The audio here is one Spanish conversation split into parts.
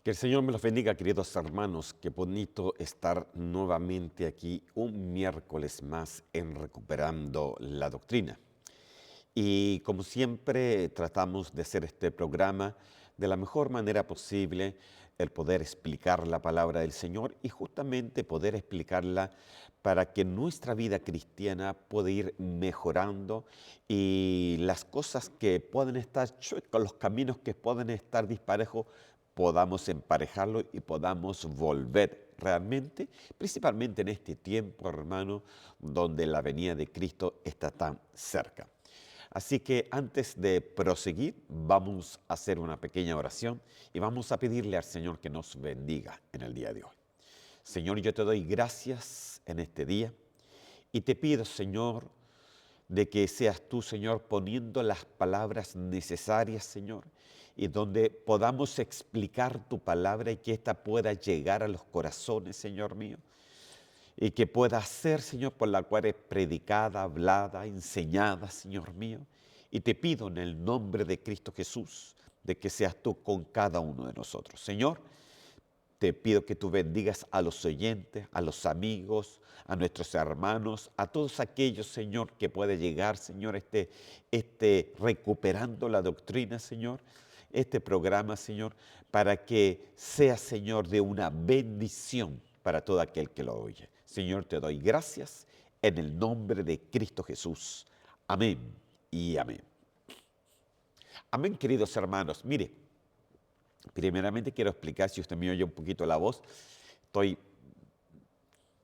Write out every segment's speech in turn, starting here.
Que el Señor me los bendiga, queridos hermanos. Qué bonito estar nuevamente aquí un miércoles más en Recuperando la Doctrina. Y como siempre tratamos de hacer este programa de la mejor manera posible, el poder explicar la palabra del Señor y justamente poder explicarla para que nuestra vida cristiana pueda ir mejorando y las cosas que pueden estar chuecas, los caminos que pueden estar disparejos, podamos emparejarlo y podamos volver realmente, principalmente en este tiempo, hermano, donde la venida de Cristo está tan cerca. Así que antes de proseguir, vamos a hacer una pequeña oración y vamos a pedirle al Señor que nos bendiga en el día de hoy. Señor, yo te doy gracias en este día y te pido, Señor, de que seas tú, Señor, poniendo las palabras necesarias, Señor, y donde podamos explicar tu palabra y que ésta pueda llegar a los corazones, Señor mío, y que pueda ser, Señor, por la cual es predicada, hablada, enseñada, Señor mío. Y te pido en el nombre de Cristo Jesús, de que seas tú con cada uno de nosotros. Señor, te pido que tú bendigas a los oyentes, a los amigos, a nuestros hermanos, a todos aquellos, Señor, que puede llegar, Señor, recuperando la doctrina, Señor, este programa, Señor, para que sea, Señor, de una bendición para todo aquel que lo oye. Señor, te doy gracias en el nombre de Cristo Jesús. Amén y amén. Amén, queridos hermanos. Mire, primeramente quiero explicar, si usted me oye un poquito la voz, estoy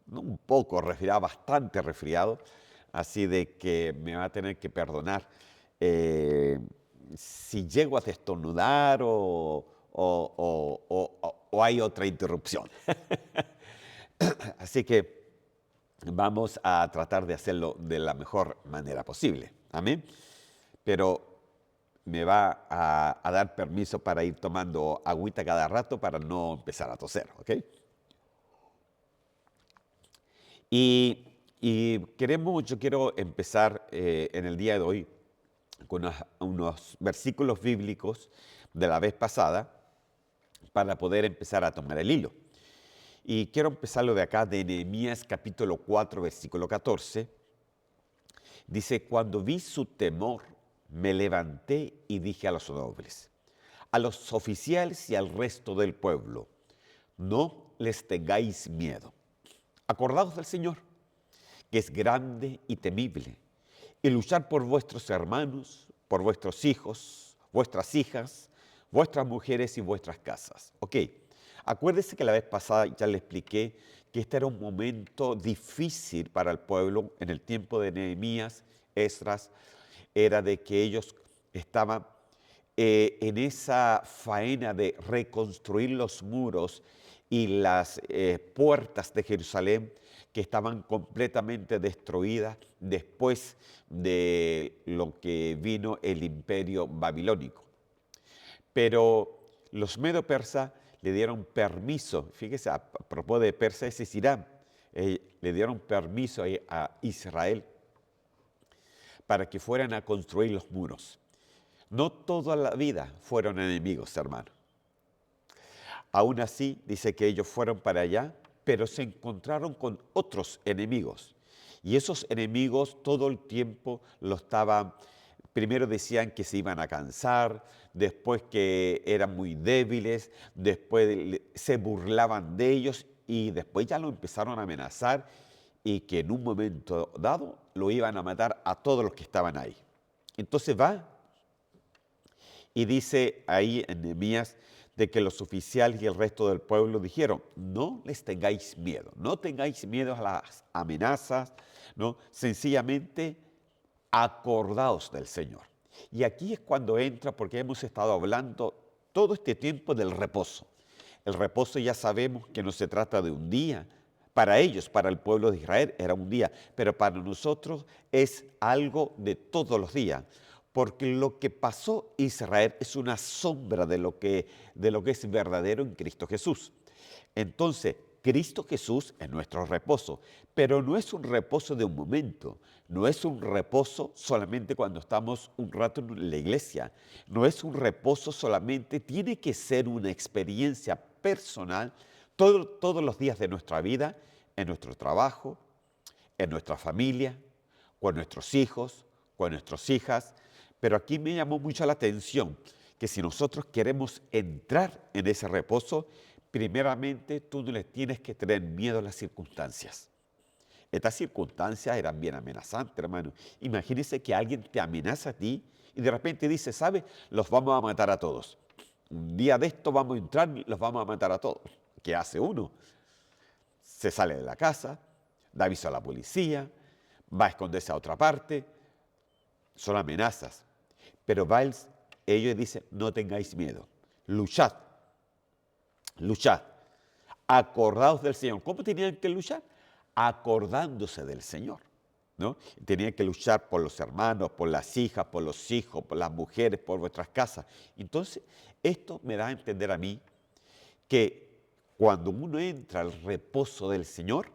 no un poco resfriado, bastante resfriado, así de que me va a tener que perdonar eh, si llego a estornudar o hay otra interrupción. Así que vamos a tratar de hacerlo de la mejor manera posible. Amén. Pero me va a dar permiso para ir tomando agüita cada rato para no empezar a toser, ¿ok? Yo quiero empezar en el día de hoy con unos versículos bíblicos de la vez pasada para poder empezar a tomar el hilo. Y quiero empezarlo de acá, de Nehemías capítulo 4, versículo 14. Dice, cuando vi su temor, me levanté y dije a los nobles, a los oficiales y al resto del pueblo, no les tengáis miedo. Acordaos del Señor, que es grande y temible, y luchar por vuestros hermanos, por vuestros hijos, vuestras hijas, vuestras mujeres y vuestras casas. Ok, acuérdese que la vez pasada ya le expliqué que este era un momento difícil para el pueblo en el tiempo de Nehemías, Esdras, era de que ellos estaban en esa faena de reconstruir los muros y las puertas de Jerusalén que estaban completamente destruidas después de lo que vino el imperio babilónico. Pero los medo-persas le dieron permiso, fíjese, a propósito de Persia, ese es Irán, le dieron permiso a Israel para que fueran a construir los muros. No toda la vida fueron enemigos, hermano. Aún así, dice que ellos fueron para allá, pero se encontraron con otros enemigos. Y esos enemigos todo el tiempo lo estaban, primero decían que se iban a cansar, después que eran muy débiles, después se burlaban de ellos y después ya lo empezaron a amenazar y que en un momento dado lo iban a matar a todos los que estaban ahí. Entonces va y dice ahí en Nehemías de que los oficiales y el resto del pueblo dijeron, no les tengáis miedo, no tengáis miedo a las amenazas, no, sencillamente acordaos del Señor. Y aquí es cuando entra, porque hemos estado hablando todo este tiempo del reposo. El reposo ya sabemos que no se trata de un día. Para ellos, para el pueblo de Israel, era un día, pero para nosotros es algo de todos los días. Porque lo que pasó Israel es una sombra de lo que es verdadero en Cristo Jesús. Entonces, Cristo Jesús es nuestro reposo, pero no es un reposo de un momento, no es un reposo solamente cuando estamos un rato en la iglesia, no es un reposo solamente, tiene que ser una experiencia personal todos los días de nuestra vida, en nuestro trabajo, en nuestra familia, con nuestros hijos, con nuestras hijas. Pero aquí me llamó mucho la atención que si nosotros queremos entrar en ese reposo, primeramente tú no le tienes que tener miedo a las circunstancias. Estas circunstancias eran bien amenazantes, hermano. Imagínese que alguien te amenaza a ti y de repente dice, ¿sabe? Los vamos a matar a todos. Un día de esto vamos a entrar y los vamos a matar a todos. ¿Qué hace uno? Se sale de la casa, da aviso a la policía, va a esconderse a otra parte. Son amenazas. Pero ellos dicen, no tengáis miedo. Luchad. Luchad. Acordaos del Señor. ¿Cómo tenían que luchar? Acordándose del Señor, ¿no? Tenían que luchar por los hermanos, por las hijas, por los hijos, por las mujeres, por vuestras casas. Entonces, esto me da a entender a mí que cuando uno entra al reposo del Señor,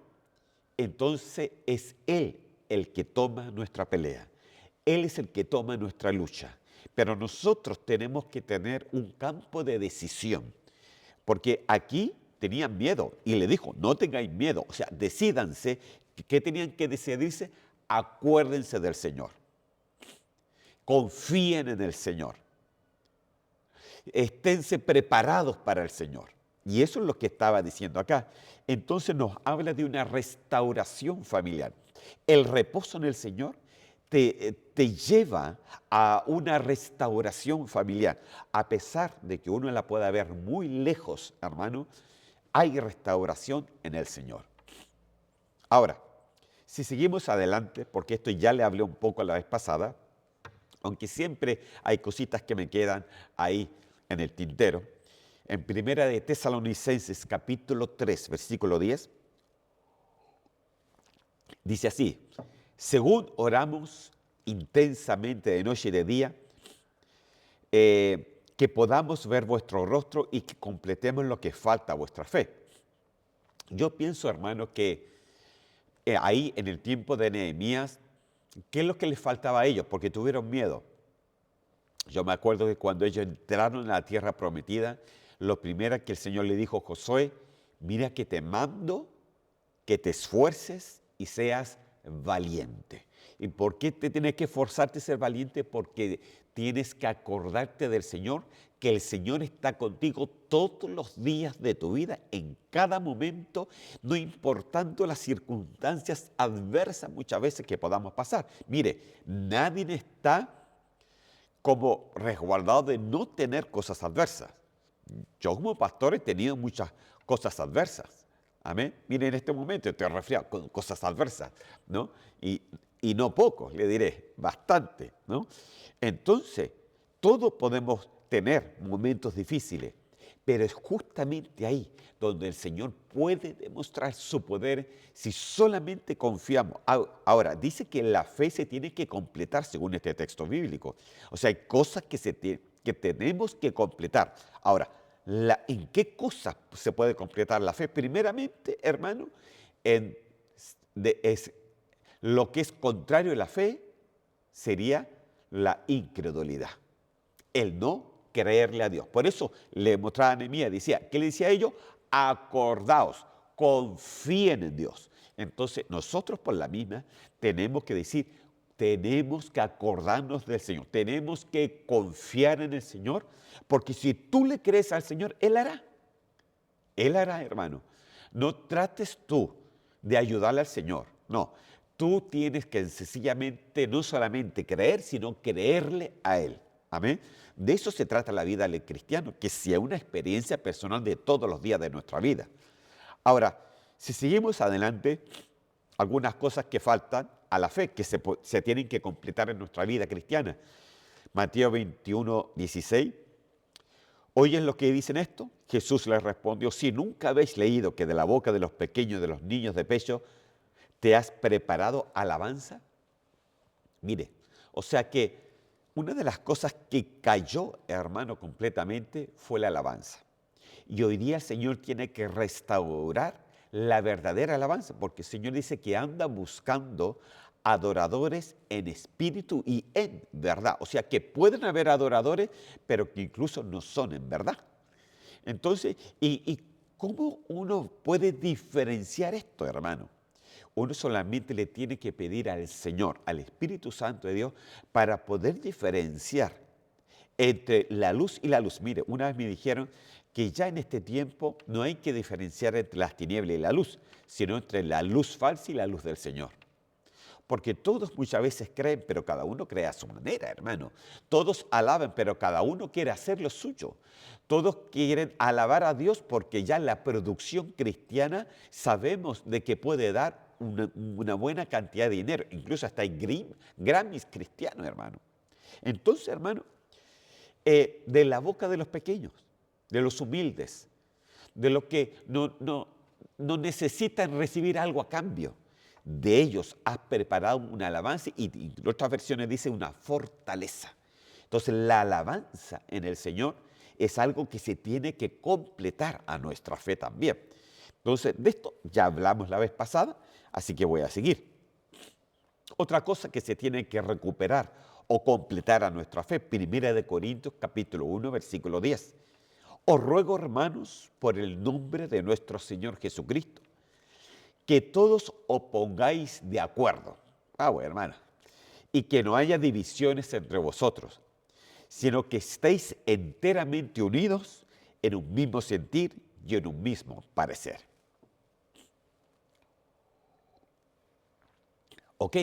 entonces es Él el que toma nuestra pelea. Él es el que toma nuestra lucha. Pero nosotros tenemos que tener un campo de decisión, porque aquí tenían miedo y le dijo, no tengáis miedo, o sea, decídanse. ¿Qué tenían que decidirse? Acuérdense del Señor, confíen en el Señor, esténse preparados para el Señor. Y eso es lo que estaba diciendo acá. Entonces nos habla de una restauración familiar. El reposo en el Señor te lleva a una restauración familiar. A pesar de que uno la pueda ver muy lejos, hermano, hay restauración en el Señor. Ahora, si seguimos adelante, porque esto ya le hablé un poco la vez pasada, aunque siempre hay cositas que me quedan ahí en el tintero, en Primera de Tesalonicenses capítulo 3, versículo 10, dice así, según oramos intensamente de noche y de día, que podamos ver vuestro rostro y que completemos lo que falta a vuestra fe. Yo pienso, hermano, que ahí en el tiempo de Nehemías, ¿qué es lo que les faltaba a ellos? Porque tuvieron miedo. Yo me acuerdo que cuando ellos entraron a la tierra prometida, lo primero que el Señor le dijo a Josué, mira que te mando que te esfuerces y seas valiente. ¿Y por qué te tienes que esforzarte a ser valiente? Porque tienes que acordarte del Señor, que el Señor está contigo todos los días de tu vida, en cada momento, no importando las circunstancias adversas muchas veces que podamos pasar. Mire, nadie está como resguardado de no tener cosas adversas. Yo como pastor he tenido muchas cosas adversas. Amén. Mire, en este momento estoy resfriado con cosas adversas, ¿no? Y no poco, le diré, bastante, ¿no? Entonces, todos podemos tener momentos difíciles, pero es justamente ahí donde el Señor puede demostrar su poder si solamente confiamos. Ahora, dice que la fe se tiene que completar según este texto bíblico. O sea, hay cosas que tenemos que completar. Ahora, ¿en qué cosas se puede completar la fe? Primeramente, hermano, lo que es contrario a la fe sería la incredulidad, el no creerle a Dios. Por eso le mostraba a Nehemías, decía, ¿qué le decía a ellos? Acordaos, confíen en Dios. Entonces nosotros por la misma tenemos que decir, tenemos que acordarnos del Señor, tenemos que confiar en el Señor, porque si tú le crees al Señor, Él hará. Él hará, hermano. No trates tú de ayudarle al Señor, no. Tú tienes que sencillamente no solamente creer, sino creerle a Él. Amén. De eso se trata la vida del cristiano, que sea una experiencia personal de todos los días de nuestra vida. Ahora, si seguimos adelante, algunas cosas que faltan a la fe, que se tienen que completar en nuestra vida cristiana. Mateo 21, 16. ¿Oyen lo que dicen esto? Jesús les respondió, si nunca habéis leído que de la boca de los pequeños, de los niños de pecho, te has preparado alabanza. Mire, o sea que una de las cosas que cayó, hermano, completamente fue la alabanza. Y hoy día el Señor tiene que restaurar la verdadera alabanza, porque el Señor dice que anda buscando adoradores en espíritu y en verdad. O sea que pueden haber adoradores, pero que incluso no son en verdad. Entonces, ¿y cómo uno puede diferenciar esto, hermano? Uno solamente le tiene que pedir al Señor, al Espíritu Santo de Dios, para poder diferenciar entre la luz y la luz. Mire, una vez me dijeron que ya en este tiempo no hay que diferenciar entre las tinieblas y la luz, sino entre la luz falsa y la luz del Señor. Porque todos muchas veces creen, pero cada uno cree a su manera, hermano. Todos alaban, pero cada uno quiere hacer lo suyo. Todos quieren alabar a Dios porque ya la producción cristiana sabemos de que puede dar una buena cantidad de dinero. Incluso hasta hay Grammys cristianos, hermano. Entonces, hermano, de la boca de los pequeños, de los humildes, de los que no necesitan recibir algo a cambio. De ellos has preparado una alabanza y en otras versiones dice una fortaleza. Entonces la alabanza en el Señor es algo que se tiene que completar a nuestra fe también. Entonces de esto ya hablamos la vez pasada, así que voy a seguir. Otra cosa que se tiene que recuperar o completar a nuestra fe, 1 Corintios capítulo 1, versículo 10. Os ruego, hermanos, por el nombre de nuestro Señor Jesucristo, que todos os pongáis de acuerdo. Bueno, hermano. Y que no haya divisiones entre vosotros, sino que estéis enteramente unidos en un mismo sentir y en un mismo parecer. Ok,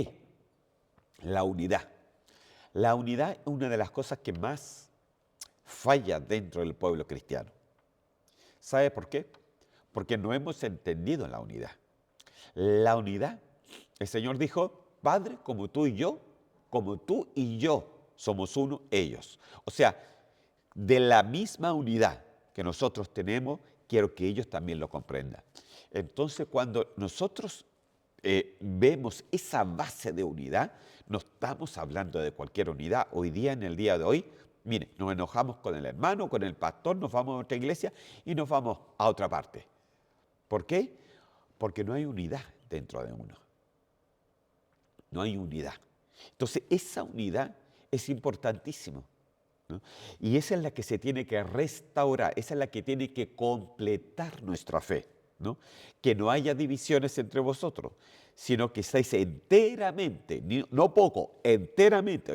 la unidad. La unidad es una de las cosas que más falla dentro del pueblo cristiano. ¿Sabe por qué? Porque no hemos entendido la unidad. La unidad, el Señor dijo, Padre, como tú y yo somos uno, ellos. O sea, de la misma unidad que nosotros tenemos, quiero que ellos también lo comprendan. Entonces, cuando nosotros vemos esa base de unidad, no estamos hablando de cualquier unidad. Hoy día, en el día de hoy, mire, nos enojamos con el hermano, con el pastor, nos vamos a otra iglesia y nos vamos a otra parte. ¿Por qué? Porque no hay unidad dentro de uno. No hay unidad. Entonces, esa unidad es importantísima, ¿no? Y esa es la que se tiene que restaurar, esa es la que tiene que completar nuestra fe, ¿no? Que no haya divisiones entre vosotros, sino que estáis enteramente, no poco, enteramente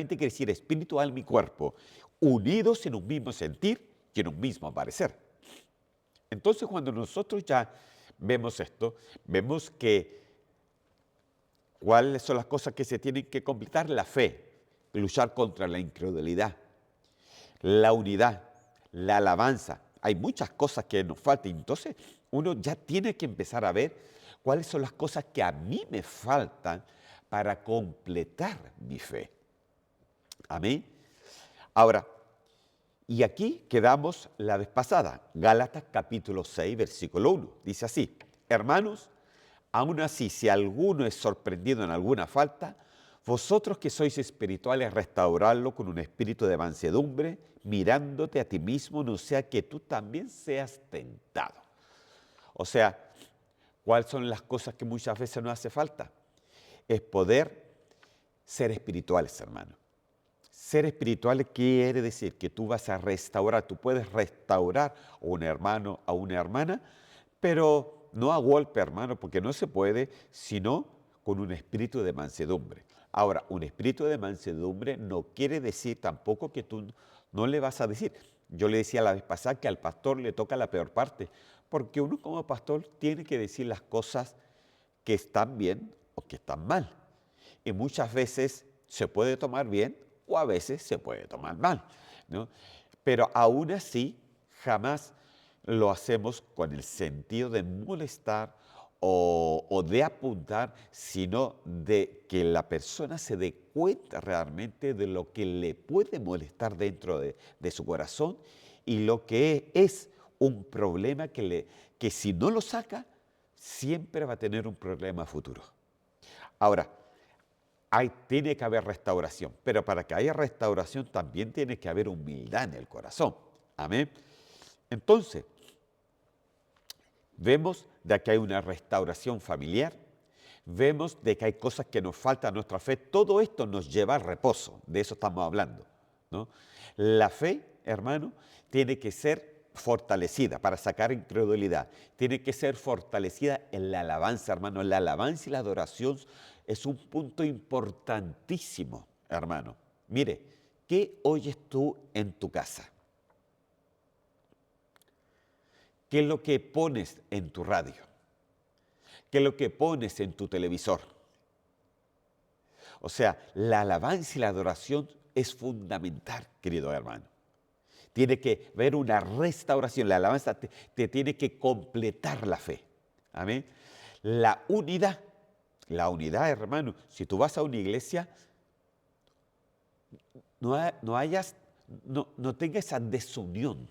quiere decir espíritu, alma y cuerpo, unidos en un mismo sentir y en un mismo parecer. Entonces, cuando nosotros ya vemos esto, vemos que cuáles son las cosas que se tienen que completar: la fe, luchar contra la incredulidad, la unidad, la alabanza. Hay muchas cosas que nos faltan. Entonces, uno ya tiene que empezar a ver cuáles son las cosas que a mí me faltan para completar mi fe. Amén. Ahora, y aquí quedamos la vez pasada, Gálatas capítulo 6, versículo 1. Dice así: hermanos, aún así, si alguno es sorprendido en alguna falta, vosotros que sois espirituales, restauradlo con un espíritu de mansedumbre, mirándote a ti mismo, no sea que tú también seas tentado. O sea, ¿cuáles son las cosas que muchas veces nos hace falta? Es poder ser espirituales, hermano. Ser espiritual quiere decir que tú vas a restaurar, tú puedes restaurar a un hermano, a una hermana, pero no a golpe, hermano, porque no se puede, sino con un espíritu de mansedumbre. Ahora, un espíritu de mansedumbre no quiere decir tampoco que tú no le vas a decir. Yo le decía la vez pasada que al pastor le toca la peor parte, porque uno como pastor tiene que decir las cosas que están bien o que están mal. Y muchas veces se puede tomar bien o a veces se puede tomar mal, ¿no? Pero aún así, jamás lo hacemos con el sentido de molestar o de apuntar, sino de que la persona se dé cuenta realmente de lo que le puede molestar dentro de su corazón y lo que es un problema que si no lo saca, siempre va a tener un problema futuro. Ahora, tiene que haber restauración, pero para que haya restauración también tiene que haber humildad en el corazón. Amén. Entonces, vemos de que hay una restauración familiar, vemos de que hay cosas que nos faltan a nuestra fe. Todo esto nos lleva al reposo, de eso estamos hablando, ¿no? La fe, hermano, tiene que ser fortalecida, para sacar incredulidad. Tiene que ser fortalecida en la alabanza, hermano. La alabanza y la adoración es un punto importantísimo, hermano. Mire, ¿qué oyes tú en tu casa? ¿Qué es lo que pones en tu radio? ¿Qué es lo que pones en tu televisor? O sea, la alabanza y la adoración es fundamental, querido hermano. Tiene que haber una restauración. La alabanza te tiene que completar la fe. Amén. La unidad, hermano. Si tú vas a una iglesia, no tengas esa desunión,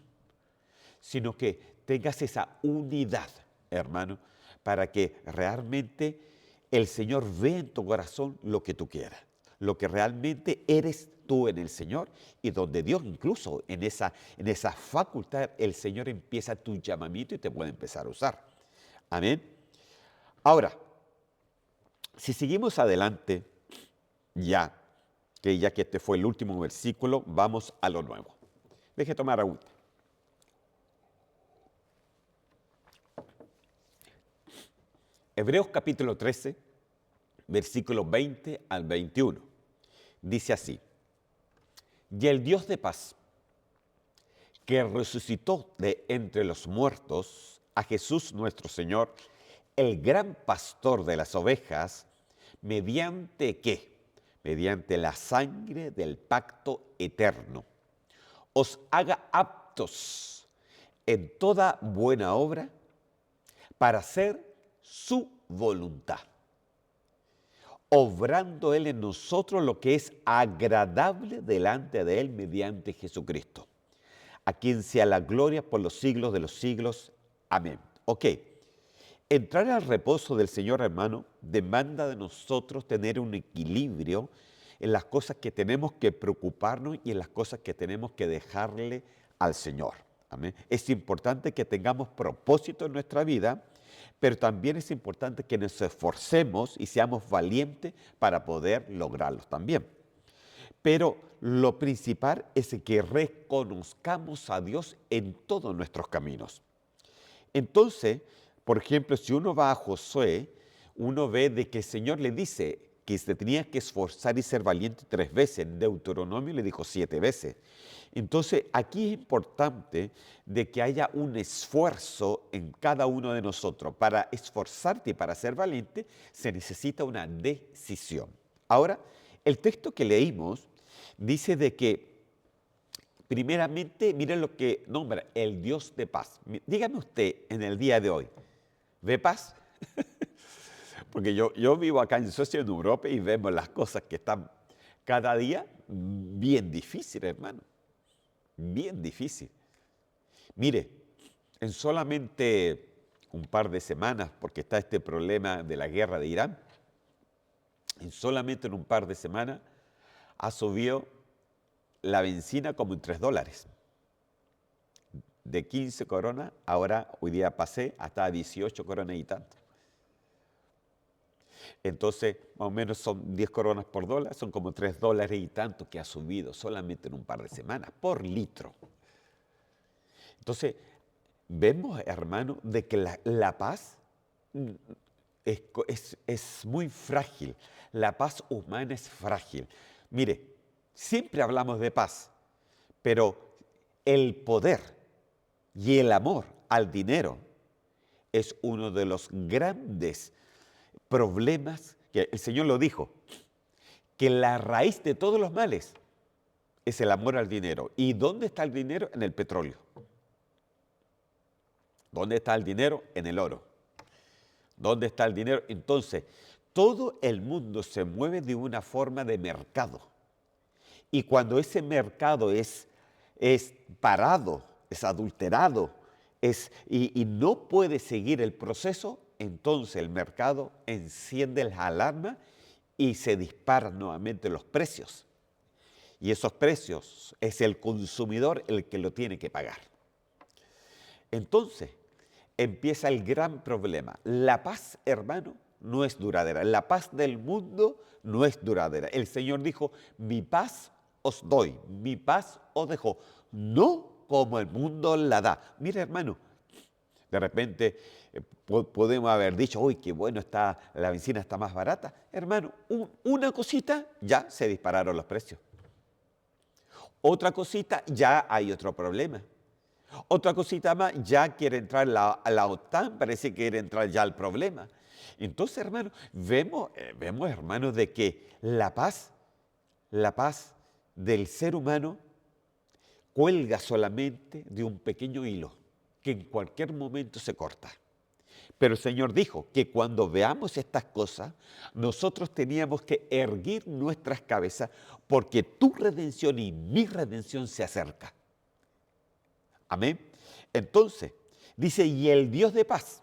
sino que tengas esa unidad, hermano, para que realmente el Señor vea en tu corazón lo que tú quieras, lo que realmente eres tú en el Señor, y donde Dios incluso en esa facultad el Señor empieza tu llamamiento y te puede empezar a usar. Amén. Ahora, si seguimos adelante, ya que este fue el último versículo, vamos a lo nuevo. Deje tomar agua. Hebreos capítulo 13, versículos 20 al 21. Dice así: y el Dios de paz, que resucitó de entre los muertos a Jesús nuestro Señor, el gran pastor de las ovejas, ¿mediante qué? Mediante la sangre del pacto eterno, os haga aptos en toda buena obra para hacer su voluntad, obrando Él en nosotros lo que es agradable delante de Él mediante Jesucristo, a quien sea la gloria por los siglos de los siglos. Amén. Ok, entrar al reposo del Señor, hermano, demanda de nosotros tener un equilibrio en las cosas que tenemos que preocuparnos y en las cosas que tenemos que dejarle al Señor. Amén. Es importante que tengamos propósito en nuestra vida, pero también es importante que nos esforcemos y seamos valientes para poder lograrlos también. Pero lo principal es que reconozcamos a Dios en todos nuestros caminos. Entonces, por ejemplo, si uno va a Josué, uno ve de que el Señor le dice que se tenía que esforzar y ser valiente 3 veces. En Deuteronomio le dijo 7 veces. Entonces, aquí es importante de que haya un esfuerzo en cada uno de nosotros. Para esforzarte y para ser valiente, se necesita una decisión. Ahora, el texto que leímos dice de que, primeramente, miren lo que nombra el Dios de paz. Dígame usted en el día de hoy, ¿ve paz? Porque yo vivo acá en Suecia, en Europa, y vemos las cosas que están cada día bien difíciles, hermano. Bien difícil. Mire, en solamente un par de semanas, porque está este problema de la guerra de Irán, solamente en un par de semanas ha subido la benzina como en $3. De 15 coronas, ahora hoy día pasé hasta 18 coronas y tanto. Entonces, más o menos son 10 coronas por dólar, son como $3 y tanto que ha subido solamente en un par de semanas por litro. Entonces, vemos, hermano, de que la paz es muy frágil. La paz humana es frágil. Mire, siempre hablamos de paz, pero el poder y el amor al dinero es uno de los grandes problemas, que el Señor lo dijo, que la raíz de todos los males es el amor al dinero. ¿Y dónde está el dinero? En el petróleo. ¿Dónde está el dinero? En el oro. ¿Dónde está el dinero? Entonces, todo el mundo se mueve de una forma de mercado. Y cuando ese mercado es parado, es adulterado, y no puede seguir el proceso, entonces el mercado enciende las alarmas y se disparan nuevamente los precios. Y esos precios es el consumidor el que lo tiene que pagar. Entonces, empieza el gran problema. La paz, hermano, no es duradera. La paz del mundo no es duradera. El Señor dijo, mi paz os doy, mi paz os dejo. No como el mundo la da. Mira, hermano, de repente podemos haber dicho, uy, qué bueno está, la benzina está más barata. Hermano, una cosita, ya se dispararon los precios. Otra cosita, ya hay otro problema. Otra cosita más, ya quiere entrar a la OTAN, parece que quiere entrar ya al problema. Entonces, hermano, vemos, hermanos, de que la paz del ser humano cuelga solamente de un pequeño hilo que en cualquier momento se corta. Pero el Señor dijo que cuando veamos estas cosas, nosotros teníamos que erguir nuestras cabezas porque tu redención y mi redención se acerca. Amén. Entonces, dice, y el Dios de paz,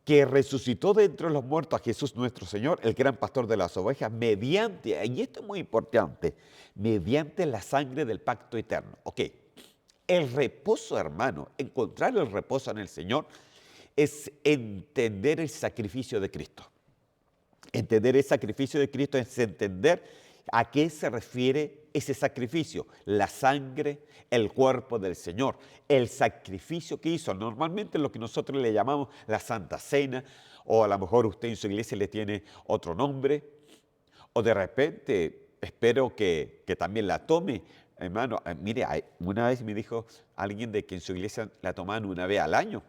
que resucitó de entre los muertos a Jesús nuestro Señor, el gran pastor de las ovejas, mediante, y esto es muy importante, mediante la sangre del pacto eterno. Ok, el reposo, hermano, encontrar el reposo en el Señor es entender el sacrificio de Cristo. Entender el sacrificio de Cristo es entender a qué se refiere ese sacrificio, la sangre, el cuerpo del Señor, el sacrificio que hizo. Normalmente lo que nosotros le llamamos la Santa Cena, o a lo mejor usted en su iglesia le tiene otro nombre, o de repente espero que también la tome. Hermano, mire, una vez me dijo alguien de que en su iglesia la tomaban una vez al año,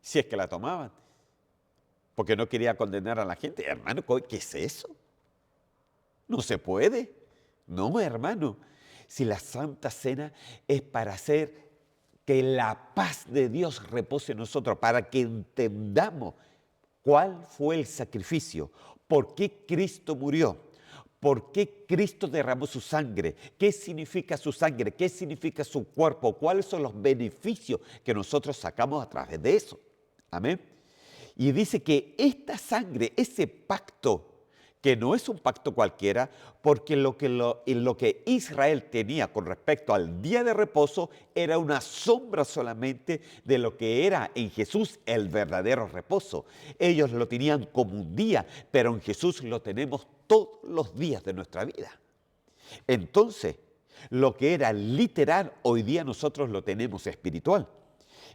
si es que la tomaban, porque no quería condenar a la gente. Hermano, ¿qué es eso? No se puede. No, hermano. Si la Santa Cena es para hacer que la paz de Dios repose en nosotros, para que entendamos cuál fue el sacrificio, por qué Cristo murió, por qué Cristo derramó su sangre, qué significa su sangre, qué significa su cuerpo, cuáles son los beneficios que nosotros sacamos a través de eso. Amén. Y dice que esta sangre, ese pacto, que no es un pacto cualquiera, porque lo que Israel tenía con respecto al día de reposo era una sombra solamente de lo que era en Jesús el verdadero reposo. Ellos lo tenían como un día, pero en Jesús lo tenemos todos los días de nuestra vida. Entonces, lo que era literal, hoy día nosotros lo tenemos espiritual.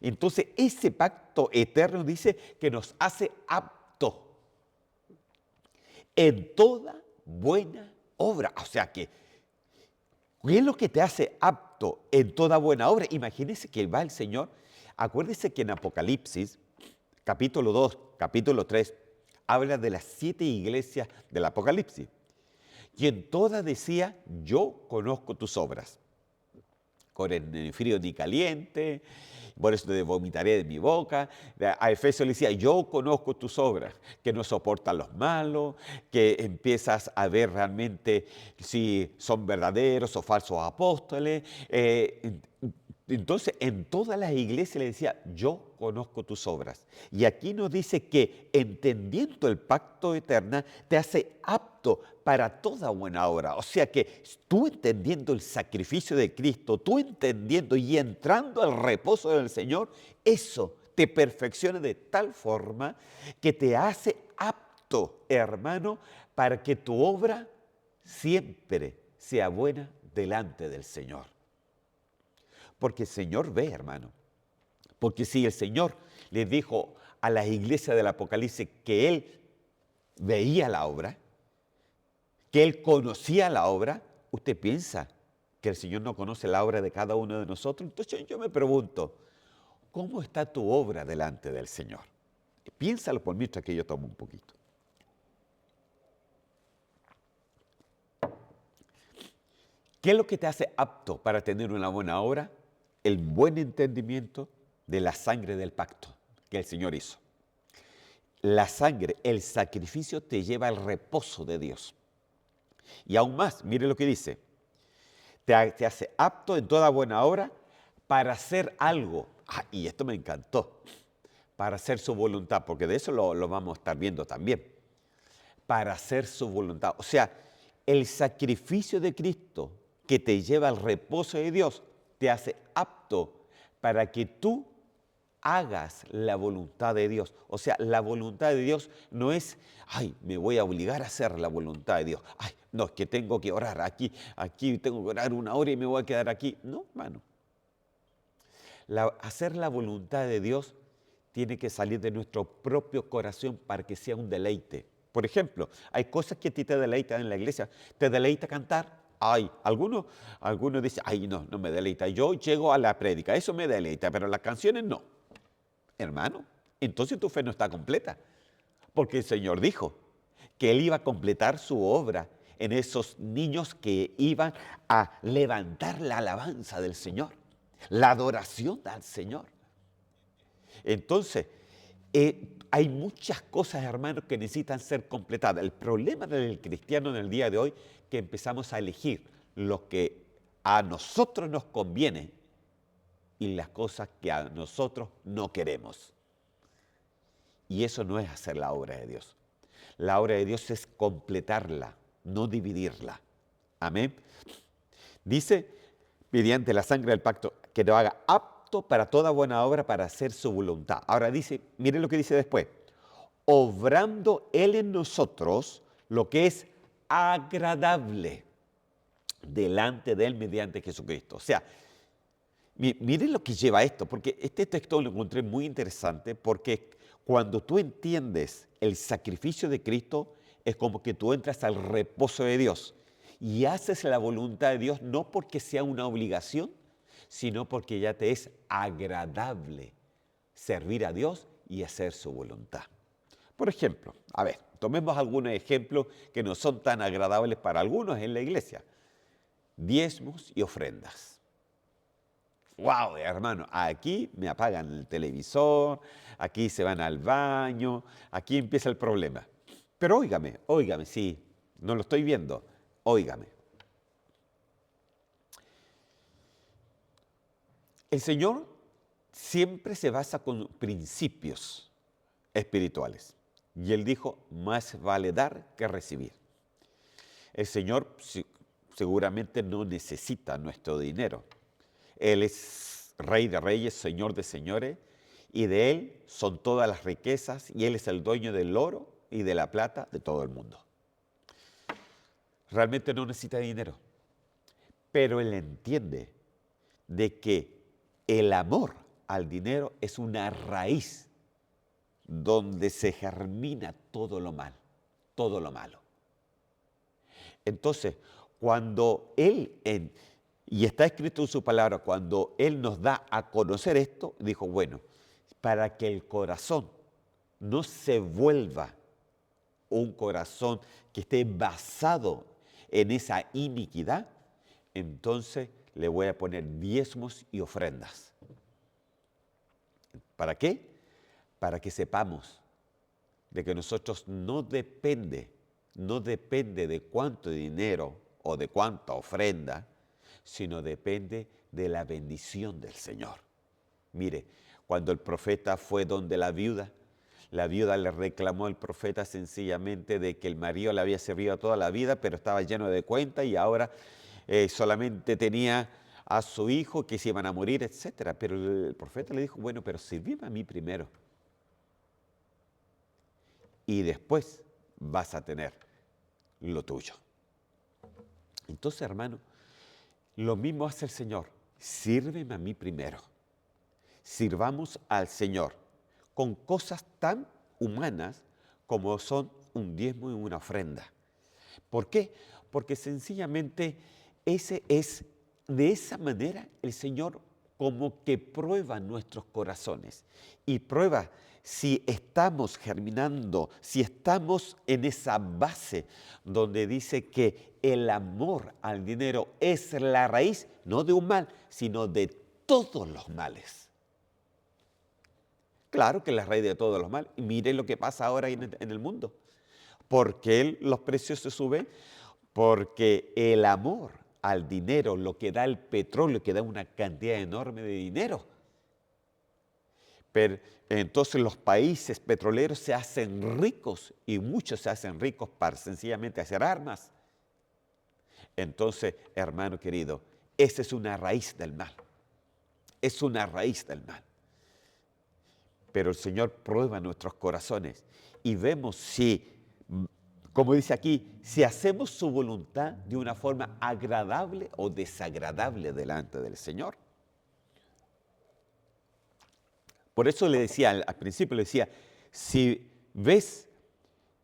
Entonces, ese pacto eterno dice que nos hace aptos en toda buena obra. O sea que, ¿qué es lo que te hace apto en toda buena obra? Imagínese que va el Señor. Acuérdese que en Apocalipsis, capítulo 2, capítulo 3, habla de las 7 iglesias del Apocalipsis. Y en todas decía, yo conozco tus obras. Con el frío ni caliente, por eso te vomitaré de mi boca. A Efesios le decía, yo conozco tus obras, que no soportan los malos, que empiezas a ver realmente si son verdaderos o falsos apóstoles. Entonces, en todas las iglesias le decía, yo conozco tus obras. Y aquí nos dice que entendiendo el pacto eterno te hace apto para toda buena obra. O sea que tú entendiendo el sacrificio de Cristo, tú entendiendo y entrando al reposo del Señor, eso te perfecciona de tal forma que te hace apto, hermano, para que tu obra siempre sea buena delante del Señor. Porque el Señor ve, hermano. Porque si el Señor le dijo a las iglesias del Apocalipsis que Él veía la obra, que Él conocía la obra, ¿usted piensa que el Señor no conoce la obra de cada uno de nosotros? Entonces yo me pregunto, ¿cómo está tu obra delante del Señor? Piénsalo por mientras que yo tomo un poquito. ¿Qué es lo que te hace apto para tener una buena obra? El buen entendimiento de la sangre del pacto que el Señor hizo. La sangre, el sacrificio te lleva al reposo de Dios. Y aún más, mire lo que dice, te hace apto en toda buena obra para hacer algo. Y esto me encantó, para hacer su voluntad, porque de eso lo vamos a estar viendo también. Para hacer su voluntad. O sea, el sacrificio de Cristo que te lleva al reposo de Dios te hace apto para que tú hagas la voluntad de Dios. O sea, la voluntad de Dios no es, ay, me voy a obligar a hacer la voluntad de Dios. Ay, No, es que tengo que orar aquí tengo que orar 1 hora y me voy a quedar aquí. No, hermano. Hacer la voluntad de Dios tiene que salir de nuestro propio corazón para que sea un deleite. Por ejemplo, hay cosas que a ti te deleitan en la iglesia. ¿Te deleita cantar? Ay, algunos dicen, ay, no, no me deleita. Yo llego a la prédica, eso me deleita, pero las canciones no. Hermano, entonces tu fe no está completa. Porque el Señor dijo que Él iba a completar su obra en esos niños que iban a levantar la alabanza del Señor, la adoración al Señor. Entonces, hay muchas cosas, hermanos, que necesitan ser completadas. El problema del cristiano en el día de hoy es que empezamos a elegir lo que a nosotros nos conviene y las cosas que a nosotros no queremos. Y eso no es hacer la obra de Dios. La obra de Dios es completarla, no dividirla. Amén. Dice, mediante la sangre del pacto, que lo haga apto para toda buena obra para hacer su voluntad. Ahora dice, miren lo que dice después, obrando Él en nosotros lo que es agradable delante de Él mediante Jesucristo. O sea, miren lo que lleva esto, porque este texto lo encontré muy interesante, porque cuando tú entiendes el sacrificio de Cristo, es como que tú entras al reposo de Dios y haces la voluntad de Dios no porque sea una obligación, sino porque ya te es agradable servir a Dios y hacer su voluntad. Por ejemplo, a ver, tomemos algunos ejemplos que no son tan agradables para algunos en la iglesia. Diezmos y ofrendas. Wow, hermano, aquí me apagan el televisor, aquí se van al baño, aquí empieza el problema. Pero óigame, sí, no lo estoy viendo, óigame. El Señor siempre se basa con principios espirituales. Y Él dijo, más vale dar que recibir. El Señor seguramente no necesita nuestro dinero. Él es Rey de Reyes, Señor de Señores, y de Él son todas las riquezas, y Él es el dueño del oro y de la plata de todo el mundo. Realmente no necesita dinero, pero Él entiende de que el amor al dinero es una raíz donde se germina todo lo mal, todo lo malo. Entonces, cuando Él, y está escrito en su palabra, cuando Él nos da a conocer esto, dijo, bueno, para que el corazón no se vuelva un corazón que esté basado en esa iniquidad, entonces le voy a poner diezmos y ofrendas. ¿Para qué? Para que sepamos de que nosotros no depende de cuánto dinero o de cuánta ofrenda, sino depende de la bendición del Señor. Mire, cuando el profeta fue donde la viuda le reclamó al profeta sencillamente de que el marido le había servido toda la vida, pero estaba lleno de cuentas y ahora solamente tenía a su hijo que se iban a morir, etc. Pero el profeta le dijo, bueno, pero sírveme a mí primero. Y después vas a tener lo tuyo. Entonces, hermano, lo mismo hace el Señor. Sírveme a mí primero. Sirvamos al Señor con cosas tan humanas como son un diezmo y una ofrenda. ¿Por qué? Porque sencillamente de esa manera el Señor como que prueba nuestros corazones y prueba si estamos germinando, si estamos en esa base donde dice que el amor al dinero es la raíz, no de un mal, sino de todos los males. Claro que es la raíz de todos los males. Y miren lo que pasa ahora en el mundo. ¿Por qué los precios se suben? Porque el amor al dinero, lo que da el petróleo, que da una cantidad enorme de dinero. Pero entonces los países petroleros se hacen ricos y muchos se hacen ricos para sencillamente hacer armas. Entonces, hermano querido, esa es una raíz del mal. Es una raíz del mal. Pero el Señor prueba nuestros corazones y vemos si Como dice aquí, si hacemos su voluntad de una forma agradable o desagradable delante del Señor. Por eso le decía, al principio le decía, si ves,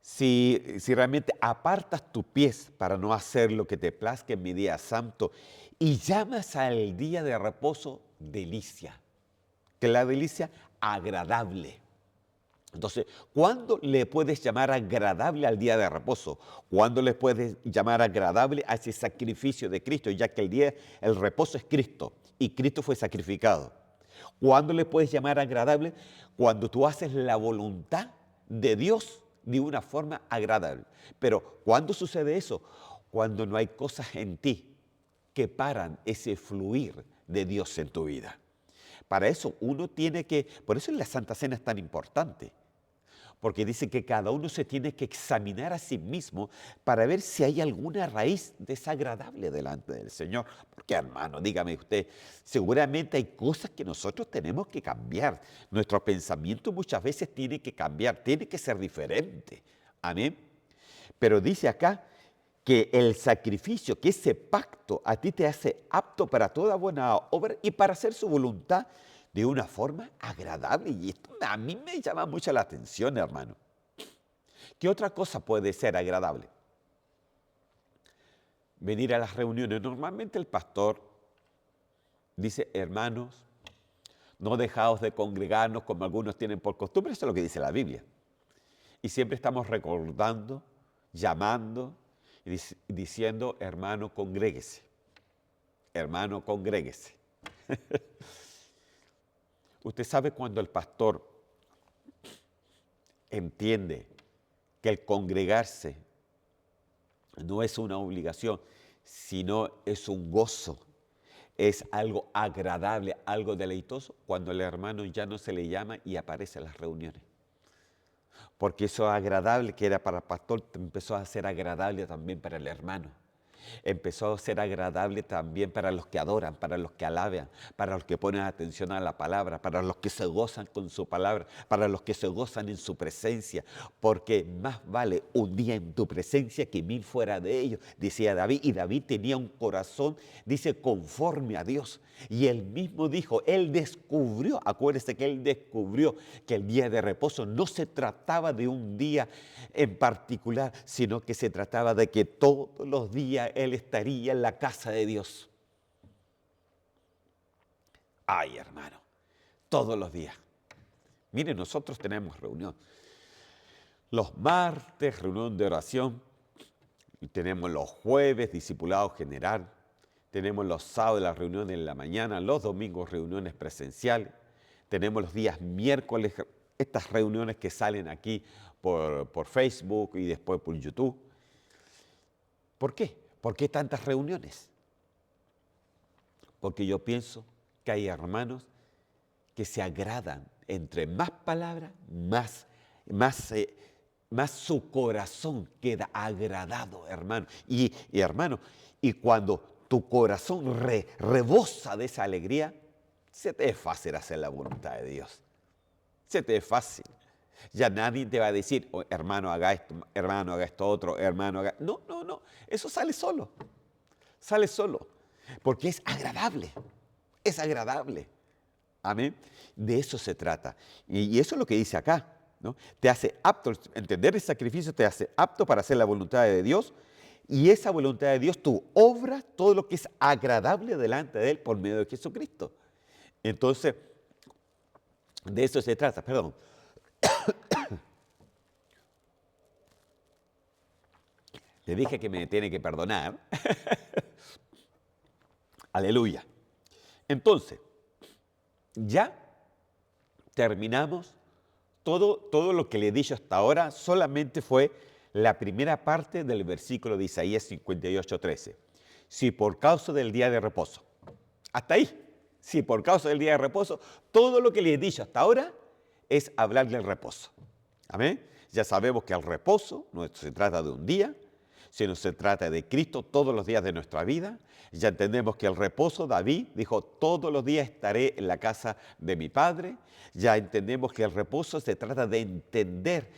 si realmente apartas tus pies para no hacer lo que te plazca en mi día santo y llamas al día de reposo delicia, que la delicia agradable. Entonces, ¿cuándo le puedes llamar agradable al día de reposo? ¿Cuándo le puedes llamar agradable a ese sacrificio de Cristo? Ya que el reposo es Cristo y Cristo fue sacrificado. ¿Cuándo le puedes llamar agradable? Cuando tú haces la voluntad de Dios de una forma agradable. Pero ¿cuándo sucede eso? Cuando no hay cosas en ti que paran ese fluir de Dios en tu vida. Para eso uno tiene que, por eso la Santa Cena es tan importante, porque dice que cada uno se tiene que examinar a sí mismo para ver si hay alguna raíz desagradable delante del Señor. Porque hermano, dígame usted, seguramente hay cosas que nosotros tenemos que cambiar. Nuestro pensamiento muchas veces tiene que cambiar, tiene que ser diferente. Amén. Pero dice acá que el sacrificio, que ese pacto a ti te hace apto para toda buena obra y para hacer su voluntad de una forma agradable. Y esto a mí me llama mucho la atención, hermano. ¿Qué otra cosa puede ser agradable? Venir a las reuniones. Normalmente el pastor dice, hermanos, no dejaos de congregarnos como algunos tienen por costumbre. Eso es lo que dice la Biblia. Y siempre estamos recordando, llamando, diciendo, hermano, congréguese. Hermano, congréguese. Usted sabe cuando el pastor entiende que el congregarse no es una obligación, sino es un gozo, es algo agradable, algo deleitoso, cuando el hermano ya no se le llama y aparece en las reuniones. Porque eso agradable que era para el pastor empezó a ser agradable también para el hermano. Empezó a ser agradable también para los que adoran, para los que alaban, para los que ponen atención a la palabra, para los que se gozan con su palabra, para los que se gozan en su presencia, porque más vale un día en tu presencia que 1000 fuera de ellos, decía David, y David tenía un corazón, dice, conforme a Dios, y él mismo dijo, él descubrió, acuérdese que él descubrió que el día de reposo no se trataba de un día en particular, sino que se trataba de que todos los días él estaría en la casa de Dios. Ay, hermano, todos los días. Mire, nosotros tenemos reunión. Los martes, reunión de oración. Y tenemos los jueves, discipulado general. Tenemos los sábados, las reuniones en la mañana. Los domingos, reuniones presenciales. Tenemos los días miércoles, estas reuniones que salen aquí por Facebook y después por YouTube. ¿Por qué? ¿Por qué tantas reuniones? Porque yo pienso que hay hermanos que se agradan. Entre más palabras, más su corazón queda agradado, hermano. Y hermano, y cuando tu corazón rebosa de esa alegría, se te es fácil hacer la voluntad de Dios. Se te es fácil. Ya nadie te va a decir, oh, hermano, haga esto otro, hermano, haga... No, eso sale solo. Sale solo. Porque es agradable. Es agradable. Amén. De eso se trata. Y eso es lo que dice acá, ¿no? Te hace apto, entender el sacrificio te hace apto para hacer la voluntad de Dios. Y esa voluntad de Dios, tú obras todo lo que es agradable delante de Él por medio de Jesucristo. Entonces, de eso se trata, perdón. Le dije que me tiene que perdonar. Aleluya. Entonces, ya terminamos. Todo lo que le he dicho hasta ahora solamente fue la primera parte del versículo de Isaías 58:13. Si por causa del día de reposo. Hasta ahí. Si por causa del día de reposo, todo lo que le he dicho hasta ahora es hablar del reposo. Amén. Ya sabemos que el reposo no se trata de un día, sino se trata de Cristo todos los días de nuestra vida. Ya entendemos que el reposo, David dijo, todos los días estaré en la casa de mi Padre. Ya entendemos que el reposo se trata de entender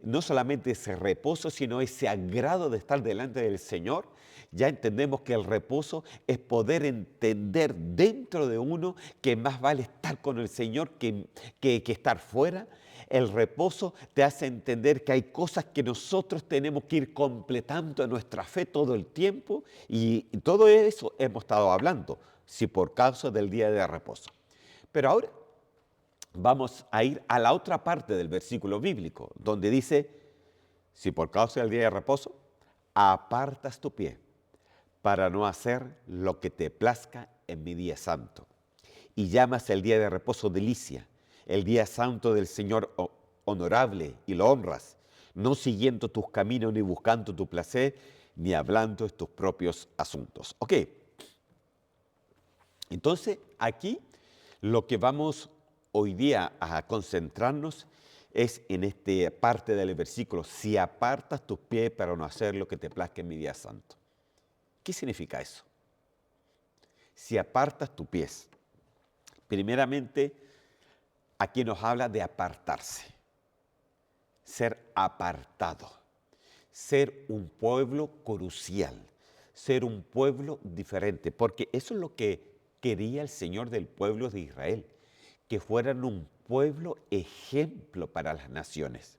no solamente ese reposo, sino ese agrado de estar delante del Señor. Ya entendemos que el reposo es poder entender dentro de uno que más vale estar con el Señor que estar fuera. El reposo te hace entender que hay cosas que nosotros tenemos que ir completando en nuestra fe todo el tiempo, y todo eso hemos estado hablando, si por causa del día de reposo. Pero ahora vamos a ir a la otra parte del versículo bíblico, donde dice, si por causa del día de reposo, apartas tu pie para no hacer lo que te plazca en mi día santo. Y llamas el día de reposo delicia, el día santo del Señor honorable, y lo honras, no siguiendo tus caminos, ni buscando tu placer, ni hablando de tus propios asuntos. Ok, entonces aquí lo que vamos hoy día a concentrarnos es en esta parte del versículo, si apartas tus pies para no hacer lo que te plazca en mi día santo. ¿Qué significa eso? Si apartas tus pies. Primeramente, aquí nos habla de apartarse, ser apartado, ser un pueblo crucial, ser un pueblo diferente, porque eso es lo que quería el Señor del pueblo de Israel, que fueran un pueblo ejemplo para las naciones.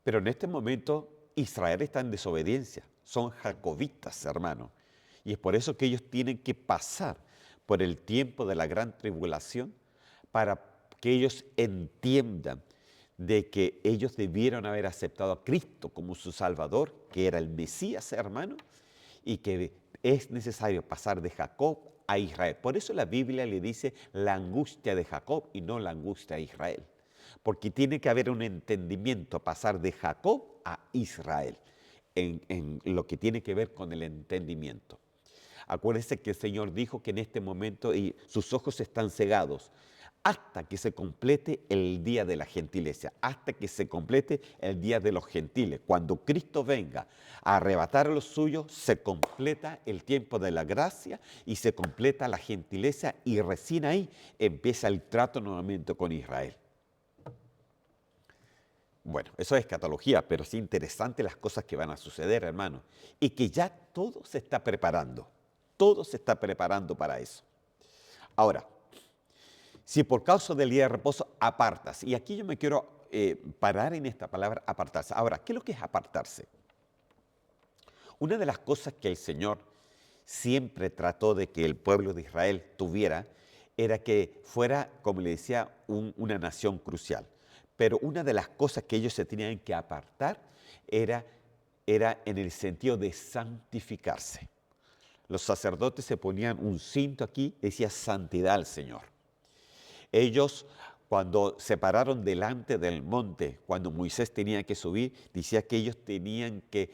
Pero en este momento Israel está en desobediencia, son jacobitas, hermano, y es por eso que ellos tienen que pasar por el tiempo de la gran tribulación para que ellos entiendan de que ellos debieron haber aceptado a Cristo como su Salvador, que era el Mesías, hermano, y que es necesario pasar de Jacob a Israel. Por eso la Biblia le dice la angustia de Jacob y no la angustia de Israel, porque tiene que haber un entendimiento, pasar de Jacob a Israel, en lo que tiene que ver con el entendimiento. Acuérdense que el Señor dijo que en este momento sus ojos están cegados hasta que se complete el día de la gentileza, hasta que se complete el día de los gentiles. Cuando Cristo venga a arrebatar a los suyos, se completa el tiempo de la gracia y se completa la gentileza, y recién ahí empieza el trato nuevamente con Israel. Bueno, eso es escatología, pero es interesante las cosas que van a suceder, hermano, y que ya todo se está preparando. Todo se está preparando para eso. Ahora, si por causa del día de reposo apartas, y aquí yo me quiero parar en esta palabra apartarse. Ahora, ¿qué es lo que es apartarse? Una de las cosas que el Señor siempre trató de que el pueblo de Israel tuviera era que fuera, como le decía, una nación crucial. Pero una de las cosas que ellos se tenían que apartar era en el sentido de santificarse. Los sacerdotes se ponían un cinto aquí, decía santidad al Señor. Ellos, cuando se pararon delante del monte, cuando Moisés tenía que subir, decía que ellos tenían que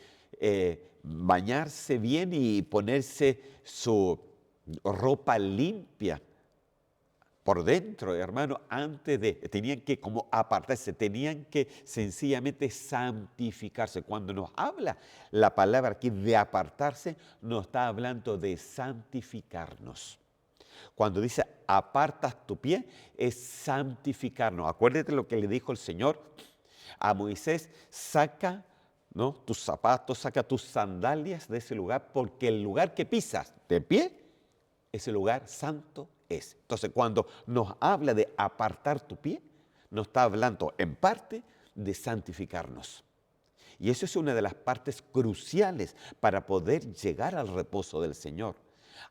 bañarse bien y ponerse su ropa limpia por dentro, hermano, tenían que como apartarse, tenían que sencillamente santificarse. Cuando nos habla la palabra aquí de apartarse, nos está hablando de santificarnos. Cuando dice apartas tu pie, es santificarnos. Acuérdate lo que le dijo el Señor a Moisés: saca, ¿no?, tus zapatos, saca tus sandalias de ese lugar, porque el lugar que pisas de pie, ese lugar santo es. Entonces, cuando nos habla de apartar tu pie, nos está hablando en parte de santificarnos. Y eso es una de las partes cruciales para poder llegar al reposo del Señor.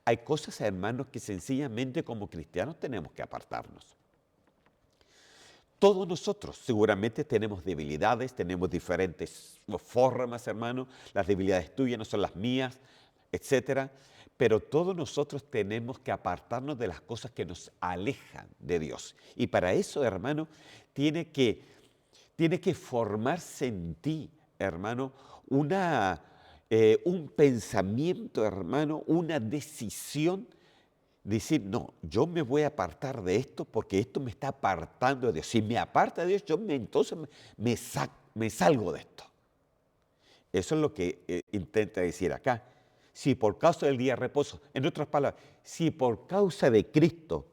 Hay cosas, hermanos, que sencillamente como cristianos tenemos que apartarnos. Todos nosotros seguramente tenemos debilidades, tenemos diferentes formas, hermano. Las debilidades tuyas no son las mías, etcétera. Pero todos nosotros tenemos que apartarnos de las cosas que nos alejan de Dios. Y para eso, hermano, tiene que formarse en ti, hermano, un pensamiento, hermano, una decisión. Decir, no, yo me voy a apartar de esto porque esto me está apartando de Dios. Si me aparta de Dios, entonces me salgo de esto. Eso es lo que intenta decir acá. Si por causa del día de reposo, en otras palabras, si por causa de Cristo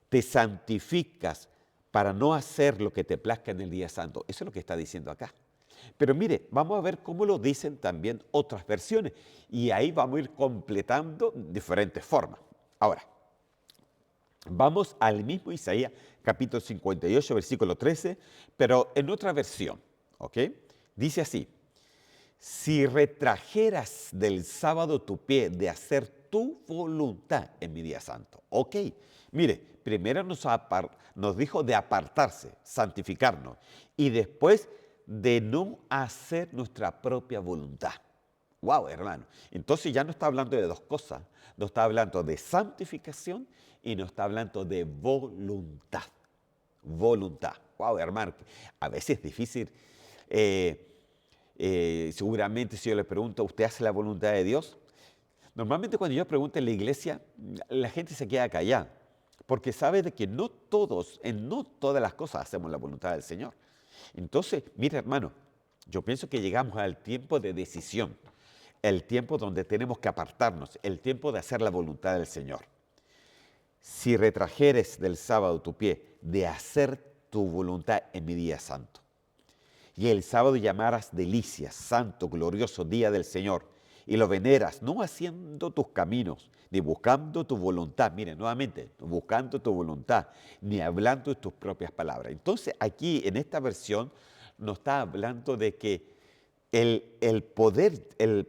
te santificas para no hacer lo que te plazca en el día santo, eso es lo que está diciendo acá. Pero mire, vamos a ver cómo lo dicen también otras versiones y ahí vamos a ir completando diferentes formas. Ahora, vamos al mismo Isaías, capítulo 58, versículo 13, pero en otra versión, ¿ok? Dice así: si retrajeras del sábado tu pie de hacer tu voluntad en mi día santo. Ok, mire, primero nos dijo de apartarse, santificarnos, y después de no hacer nuestra propia voluntad. Wow, hermano. Entonces ya no está hablando de dos cosas. No está hablando de santificación y no está hablando de voluntad. Voluntad. Wow, hermano. A veces es difícil. Seguramente si yo le pregunto, ¿usted hace la voluntad de Dios? Normalmente cuando yo pregunto en la iglesia, la gente se queda callada, porque sabe de que no todos, en no todas las cosas hacemos la voluntad del Señor. Entonces, mire hermano, yo pienso que llegamos al tiempo de decisión, el tiempo donde tenemos que apartarnos, el tiempo de hacer la voluntad del Señor. Si retrajeres del sábado tu pie de hacer tu voluntad en mi día santo, y el sábado llamarás delicia, santo, glorioso día del Señor, y lo veneras, no haciendo tus caminos, ni buscando tu voluntad, miren, nuevamente, buscando tu voluntad, ni hablando tus propias palabras. Entonces, aquí en esta versión nos está hablando de que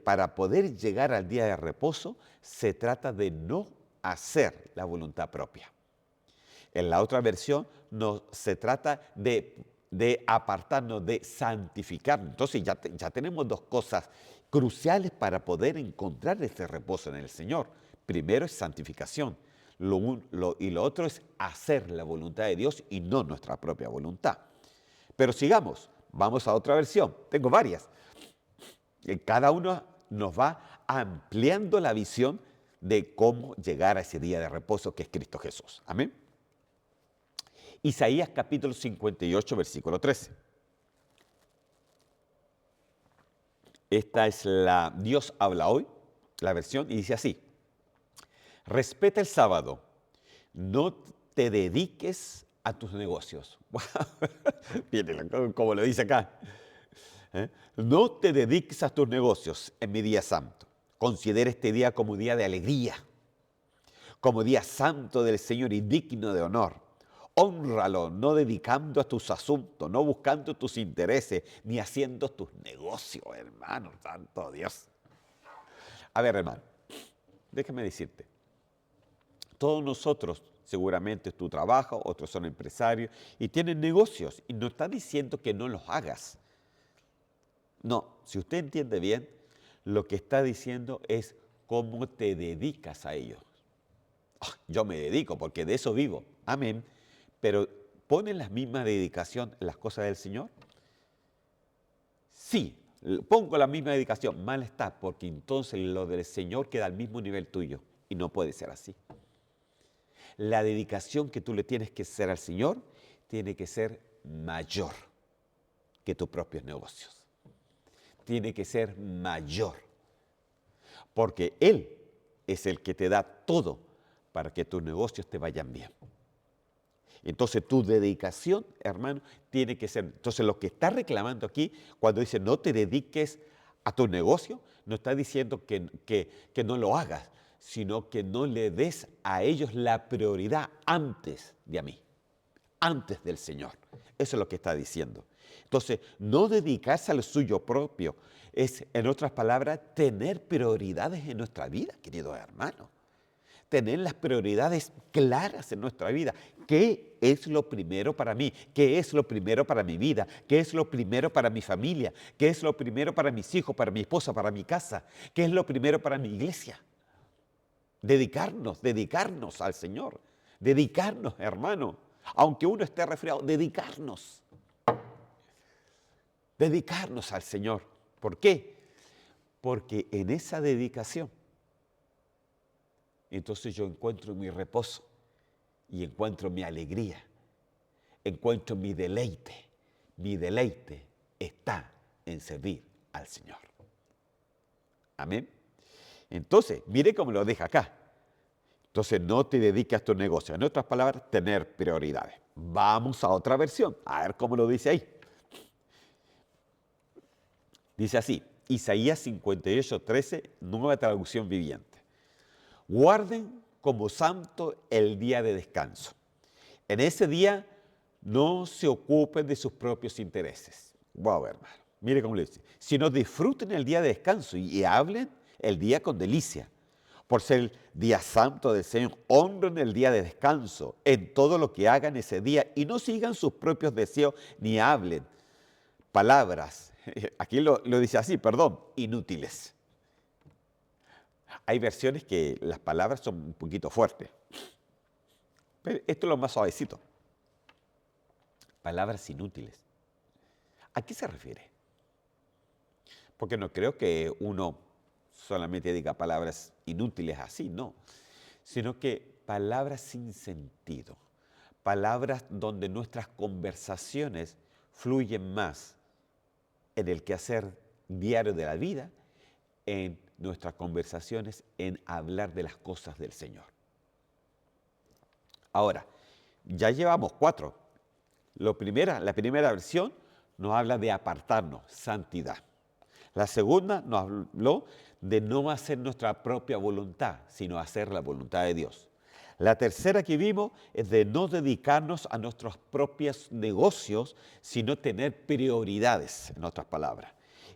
para poder llegar al día de reposo, se trata de no hacer la voluntad propia. En la otra versión se trata de apartarnos, de santificarnos. Entonces ya tenemos dos cosas cruciales para poder encontrar este reposo en el Señor. Primero es santificación y lo otro es hacer la voluntad de Dios y no nuestra propia voluntad. Pero sigamos, vamos a otra versión. Tengo varias. Cada uno nos va ampliando la visión de cómo llegar a ese día de reposo que es Cristo Jesús. Amén. Isaías capítulo 58, versículo 13. Esta es la Dios habla hoy, la versión, y dice así: respeta el sábado, no te dediques a tus negocios. Miren como lo dice acá. No te dediques a tus negocios en mi día santo. Considera este día como día de alegría, como día santo del Señor y digno de honor. Hónralo, no dedicando a tus asuntos, no buscando tus intereses, ni haciendo tus negocios, hermano, santo Dios. A ver, hermano, déjame decirte, todos nosotros, seguramente tú trabajas, otros son empresarios y tienen negocios y no está diciendo que no los hagas. No, si usted entiende bien, lo que está diciendo es cómo te dedicas a ellos. Yo me dedico porque de eso vivo, amén. Pero ¿ponen la misma dedicación en las cosas del Señor? Sí, pongo la misma dedicación, mal está, porque entonces lo del Señor queda al mismo nivel tuyo y no puede ser así. La dedicación que tú le tienes que hacer al Señor tiene que ser mayor que tus propios negocios. Tiene que ser mayor, porque Él es el que te da todo para que tus negocios te vayan bien. Entonces tu dedicación, hermano, tiene que ser. Entonces lo que está reclamando aquí, cuando dice no te dediques a tu negocio, no está diciendo que no lo hagas, sino que no le des a ellos la prioridad antes de a mí, antes del Señor. Eso es lo que está diciendo. Entonces, no dedicarse a lo suyo propio es, en otras palabras, tener prioridades en nuestra vida, queridos hermanos. Tener las prioridades claras en nuestra vida. ¿Qué es lo primero para mí? ¿Qué es lo primero para mi vida? ¿Qué es lo primero para mi familia? ¿Qué es lo primero para mis hijos, para mi esposa, para mi casa? ¿Qué es lo primero para mi iglesia? Dedicarnos al Señor. Dedicarnos, hermano. Aunque uno esté resfriado, dedicarnos. Dedicarnos al Señor. ¿Por qué? Porque en esa dedicación, entonces yo encuentro mi reposo y encuentro mi alegría, encuentro mi deleite. Mi deleite está en servir al Señor. Amén. Entonces, mire cómo lo deja acá. Entonces, no te dediques a tu negocio. En otras palabras, tener prioridades. Vamos a otra versión, a ver cómo lo dice ahí. Dice así, Isaías 58:13, nueva traducción viviente. Guarden como santo el día de descanso. En ese día no se ocupen de sus propios intereses. Wow, hermano. Mire cómo le dice. Sino disfruten el día de descanso y hablen el día con delicia. Por ser el día santo del Señor, honren el día de descanso en todo lo que hagan ese día y no sigan sus propios deseos ni hablen palabras. Aquí lo dice así, perdón, inútiles. Hay versiones que las palabras son un poquito fuertes, pero esto es lo más suavecito. Palabras inútiles. ¿A qué se refiere? Porque no creo que uno solamente diga palabras inútiles así, no, sino que palabras sin sentido, palabras donde nuestras conversaciones fluyen más en el quehacer diario de la vida, en nuestras conversaciones, en hablar de las cosas del Señor. Ahora, ya llevamos 4. La primera versión nos habla de apartarnos, santidad. La segunda nos habló de no hacer nuestra propia voluntad, sino hacer la voluntad de Dios. La tercera que vimos es de no dedicarnos a nuestros propios negocios, sino tener prioridades, en otras palabras.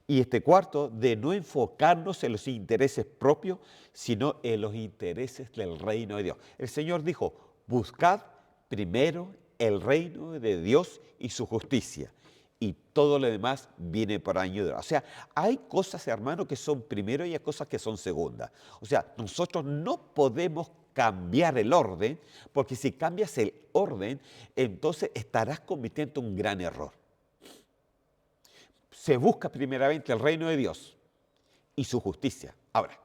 Y este cuarto, de no enfocarnos en los intereses propios, sino en los intereses del reino de Dios. El Señor dijo, buscad primero el reino de Dios y su justicia, y todo lo demás viene por añadidura. O sea, hay cosas, hermano, que son primero y hay cosas que son segundas. O sea, nosotros no podemos cambiar el orden, porque si cambias el orden, entonces estarás cometiendo un gran error. Se busca primeramente el reino de Dios y su justicia. Ahora,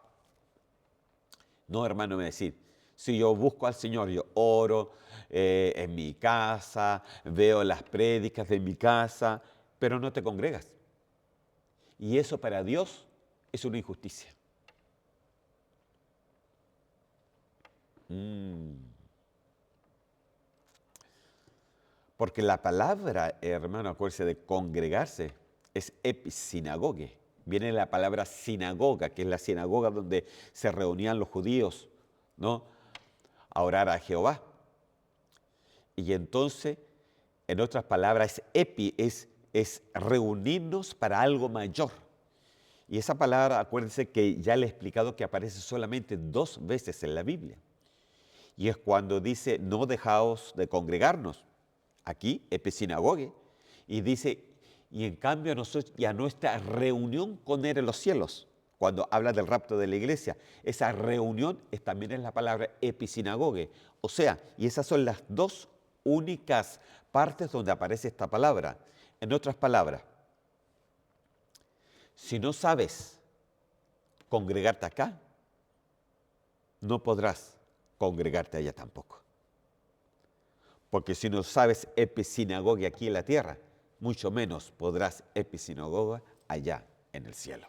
no, hermano, me decir, si yo busco al Señor, yo oro en mi casa, veo las prédicas de mi casa, pero no te congregas. Y eso para Dios es una injusticia. Porque la palabra, hermano, acuérdese de congregarse, es episinagoge. Viene la palabra sinagoga, que es la sinagoga donde se reunían los judíos, ¿no?, a orar a Jehová. Y entonces, en otras palabras, epi es reunirnos para algo mayor. Y esa palabra, acuérdense que ya le he explicado que aparece solamente 2 veces en la Biblia. Y es cuando dice, no dejaos de congregarnos. Aquí, episinagoge. Y dice, y en cambio a nosotros y a nuestra reunión con Él en los cielos. Cuando habla del rapto de la iglesia, esa reunión también es la palabra episinagoge. O sea, y esas son las 2 únicas partes donde aparece esta palabra. En otras palabras, si no sabes congregarte acá, no podrás congregarte allá tampoco. Porque si no sabes episinagoge aquí en la tierra, mucho menos podrás episinagoge allá en el cielo.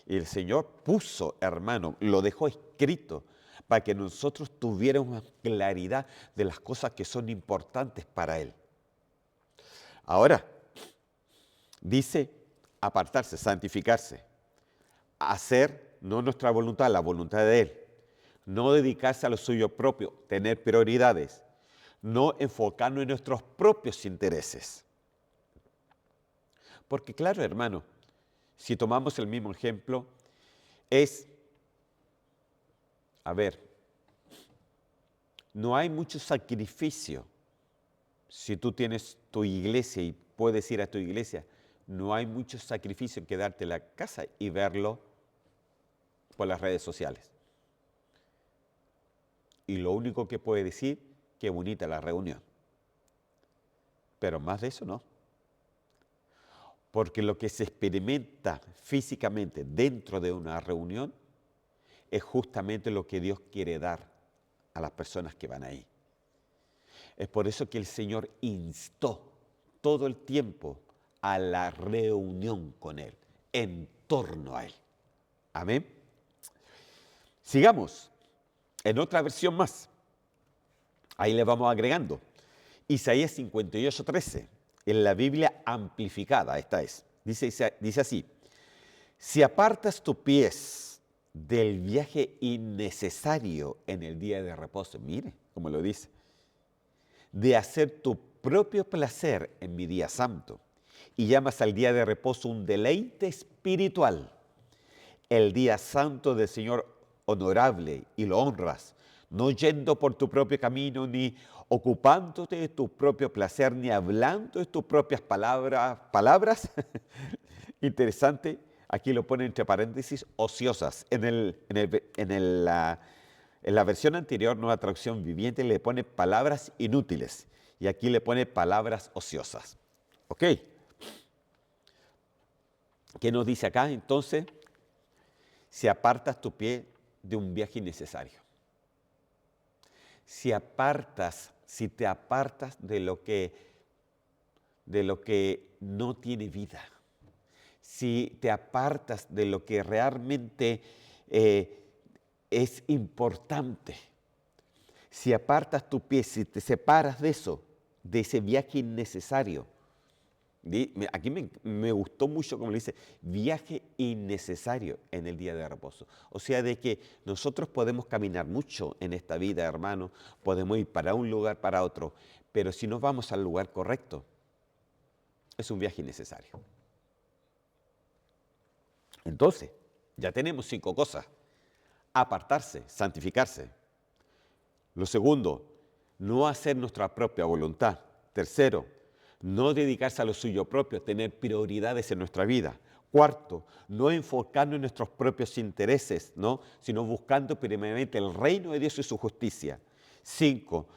Y el Señor puso, hermano, lo dejó escrito para que nosotros tuviéramos claridad de las cosas que son importantes para Él. Ahora, dice apartarse, santificarse, hacer no nuestra voluntad, la voluntad de Él, no dedicarse a lo suyo propio, tener prioridades, no enfocarnos en nuestros propios intereses. Porque claro, hermano, si tomamos el mismo ejemplo, no hay mucho sacrificio. Si tú tienes tu iglesia y puedes ir a tu iglesia, no hay mucho sacrificio en quedarte en la casa y verlo por las redes sociales. Y lo único que puede decir, qué bonita la reunión. Pero más de eso no. Porque lo que se experimenta físicamente dentro de una reunión es justamente lo que Dios quiere dar a las personas que van ahí. Es por eso que el Señor instó todo el tiempo a la reunión con Él, en torno a Él. Amén. Sigamos en otra versión más. Ahí le vamos agregando. Isaías 58:13, en la Biblia amplificada, esta es. Dice así: si apartas tus pies del viaje innecesario en el día de reposo, mire cómo lo dice, de hacer tu propio placer en mi día santo, y llamas al día de reposo un deleite espiritual, el día santo del Señor honorable, y lo honras, no yendo por tu propio camino, ni ocupándote de tu propio placer, ni hablando de tus propias palabras, interesante, aquí lo pone entre paréntesis, ociosas. En la versión anterior, Nueva Traducción Viviente, le pone palabras inútiles, y aquí le pone palabras ociosas. ¿Ok? ¿Qué nos dice acá? Entonces, si apartas tu pie de un viaje innecesario. Si te apartas de lo que no tiene vida. Si te apartas de lo que realmente es importante. Si apartas tu pie, si te separas de eso, de ese viaje innecesario. Aquí me gustó mucho como le dice, viaje innecesario en el día de reposo. O sea, de que nosotros podemos caminar mucho en esta vida, hermano, podemos ir para un lugar, para otro, pero si no vamos al lugar correcto, es un viaje innecesario. Entonces, ya tenemos 5 cosas. Apartarse, santificarse. Lo segundo, no hacer nuestra propia voluntad. Tercero, no dedicarse a lo suyo propio, tener prioridades en nuestra vida. Cuarto, no enfocarnos en nuestros propios intereses, ¿no? Sino buscando primeramente el reino de Dios y su justicia. 5,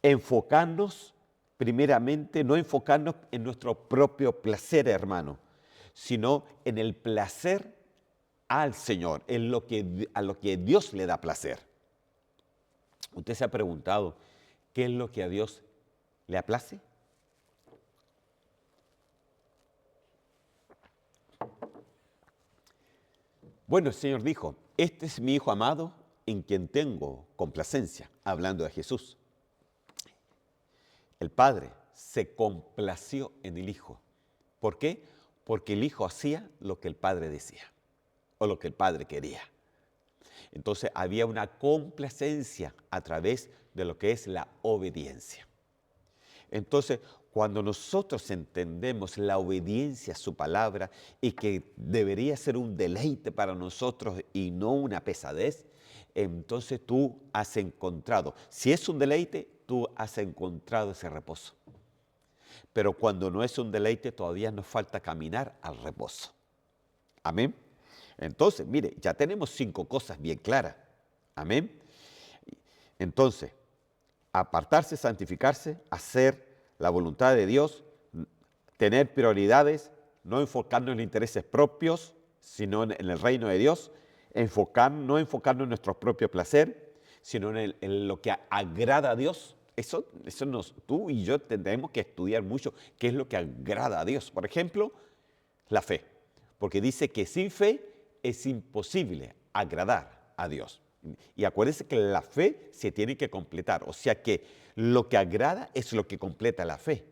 enfocarnos primeramente, no enfocarnos en nuestro propio placer, hermano, sino en el placer al Señor, a lo que Dios le da placer. ¿Usted se ha preguntado qué es lo que a Dios le aplace? Bueno, el Señor dijo, este es mi Hijo amado en quien tengo complacencia, hablando de Jesús. El Padre se complació en el Hijo. ¿Por qué? Porque el Hijo hacía lo que el Padre decía o lo que el Padre quería. Entonces había una complacencia a través de lo que es la obediencia. Entonces, cuando nosotros entendemos la obediencia a su palabra y que debería ser un deleite para nosotros y no una pesadez, entonces tú has encontrado, si es un deleite, tú has encontrado ese reposo. Pero cuando no es un deleite, todavía nos falta caminar al reposo. Amén. Entonces, mire, ya tenemos 5 cosas bien claras. Amén. Entonces, apartarse, santificarse, hacer la voluntad de Dios, tener prioridades, no enfocarnos en intereses propios, sino en el reino de Dios, no enfocarnos en nuestro propio placer, sino en lo que agrada a Dios. Tú y yo tenemos que estudiar mucho qué es lo que agrada a Dios. Por ejemplo, la fe, porque dice que sin fe es imposible agradar a Dios. Y acuérdense que la fe se tiene que completar, o sea que lo que agrada es lo que completa la fe.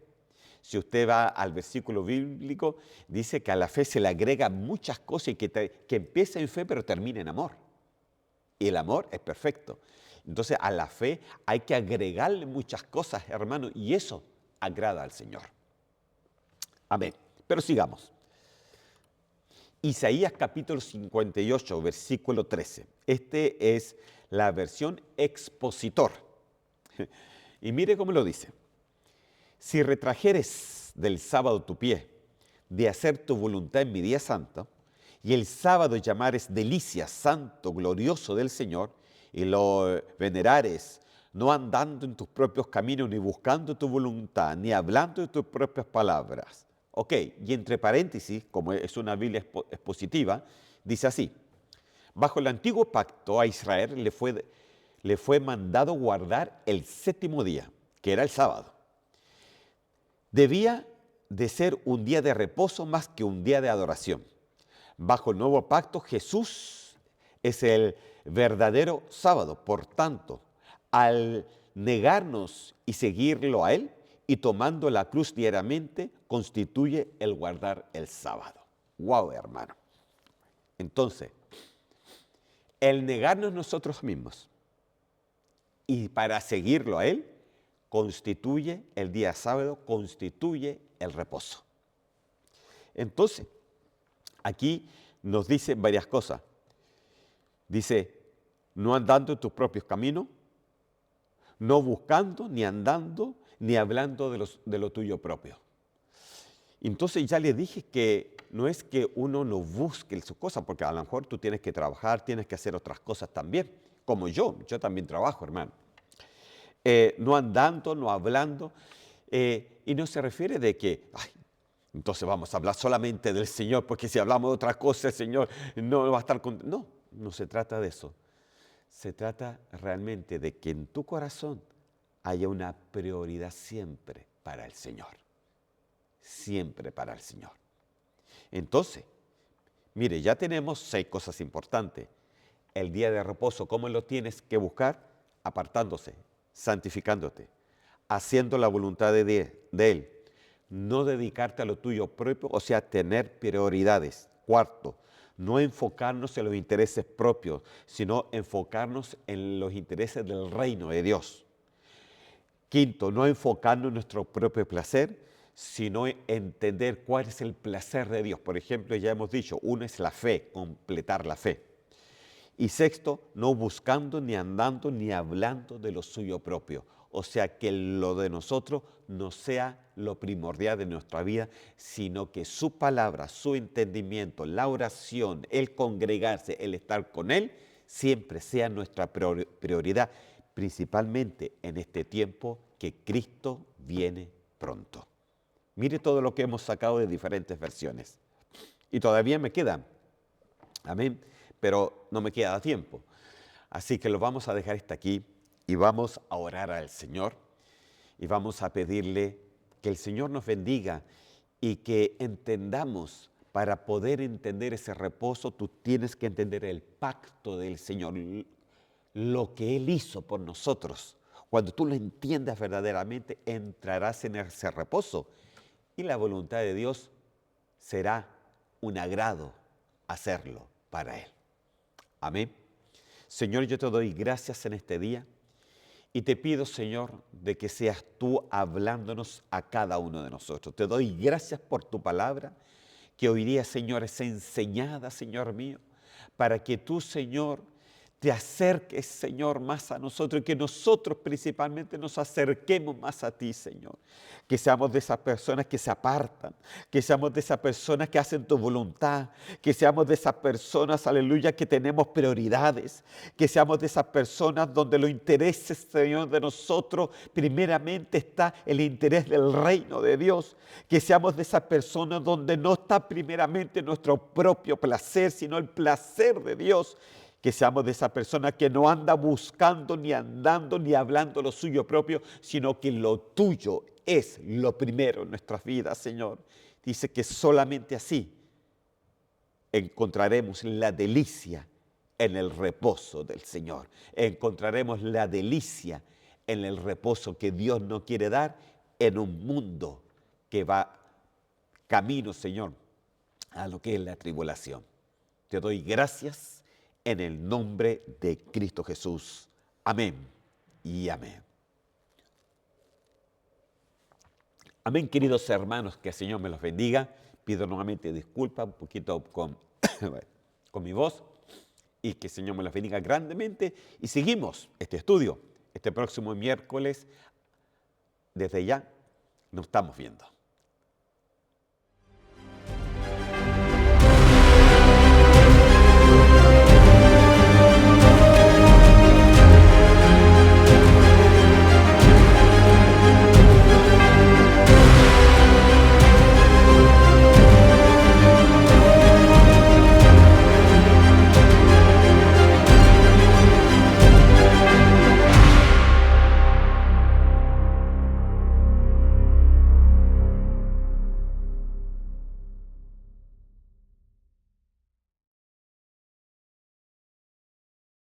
Si usted va al versículo bíblico, dice que a la fe se le agrega muchas cosas y que empieza en fe pero termina en amor. Y el amor es perfecto. Entonces a la fe hay que agregarle muchas cosas, hermano, y eso agrada al Señor. Amén. Pero sigamos. Isaías capítulo 58, versículo 13. Este es la versión expositor. Y mire cómo lo dice. Si retrajeres del sábado tu pie, de hacer tu voluntad en mi día santo, y el sábado llamares delicia, santo, glorioso del Señor, y lo venerares, no andando en tus propios caminos, ni buscando tu voluntad, ni hablando de tus propias palabras. Ok, y entre paréntesis, como es una Biblia expositiva, dice así: bajo el antiguo pacto a Israel le fue mandado guardar el 7º día, que era el sábado. Debía de ser un día de reposo más que un día de adoración. Bajo el nuevo pacto, Jesús es el verdadero sábado. Por tanto, al negarnos y seguirlo a Él y tomando la cruz diariamente, constituye el guardar el sábado. ¡Wow, hermano! Entonces, el negarnos nosotros mismos y para seguirlo a Él, constituye el día sábado, constituye el reposo. Entonces, aquí nos dice varias cosas. Dice, no andando en tus propios caminos, no buscando, ni andando, ni hablando de lo tuyo propio. Entonces ya le dije que no es que uno no busque sus cosas, porque a lo mejor tú tienes que trabajar, tienes que hacer otras cosas también, como yo también trabajo, hermano. No andando, no hablando, y no se refiere de que, ay, entonces vamos a hablar solamente del Señor, porque si hablamos de otra cosa, el Señor no va a estar contento. No, no se trata de eso. Se trata realmente de que en tu corazón haya una prioridad siempre para el Señor. Siempre para el Señor. Entonces, mire, ya tenemos 6 cosas importantes. El día de reposo, ¿cómo lo tienes que buscar? Apartándose, santificándote, haciendo la voluntad de Él. No dedicarte a lo tuyo propio, o sea, tener prioridades. Cuarto, no enfocarnos en los intereses propios, sino enfocarnos en los intereses del reino de Dios. Quinto, no enfocarnos en nuestro propio placer, sino entender cuál es el placer de Dios. Por ejemplo, ya hemos dicho, uno es la fe, completar la fe. Y sexto, no buscando, ni andando, ni hablando de lo suyo propio. O sea, que lo de nosotros no sea lo primordial de nuestra vida, sino que su palabra, su entendimiento, la oración, el congregarse, el estar con Él, siempre sea nuestra prioridad, principalmente en este tiempo que Cristo viene pronto. Mire todo lo que hemos sacado de diferentes versiones. Y todavía me quedan. Amén. Pero no me queda tiempo. Así que lo vamos a dejar hasta aquí y vamos a orar al Señor y vamos a pedirle que el Señor nos bendiga y que entendamos, para poder entender ese reposo, tú tienes que entender el pacto del Señor, lo que Él hizo por nosotros. Cuando tú lo entiendas verdaderamente, entrarás en ese reposo y la voluntad de Dios será un agrado hacerlo para Él. Amén. Señor, yo te doy gracias en este día y te pido, Señor, de que seas tú hablándonos a cada uno de nosotros. Te doy gracias por tu palabra, que hoy día, Señor, es enseñada, Señor mío, para que tú, Señor, te acerques, Señor, más a nosotros y que nosotros principalmente nos acerquemos más a ti, Señor. Que seamos de esas personas que se apartan, que seamos de esas personas que hacen tu voluntad, que seamos de esas personas, aleluya, que tenemos prioridades, que seamos de esas personas donde los intereses, Señor, de nosotros, primeramente está el interés del reino de Dios, que seamos de esas personas donde no está primeramente nuestro propio placer, sino el placer de Dios. Que seamos de esa persona que no anda buscando, ni andando, ni hablando lo suyo propio, sino que lo tuyo es lo primero en nuestras vidas, Señor. Dice que solamente así encontraremos la delicia en el reposo del Señor. Encontraremos la delicia en el reposo que Dios nos quiere dar en un mundo que va camino, Señor, a lo que es la tribulación. Te doy gracias en el nombre de Cristo Jesús. Amén y amén. Amén, queridos hermanos, que el Señor me los bendiga. Pido nuevamente disculpas un poquito con mi voz y que el Señor me los bendiga grandemente. Y seguimos este estudio. Este próximo miércoles, desde ya, nos estamos viendo.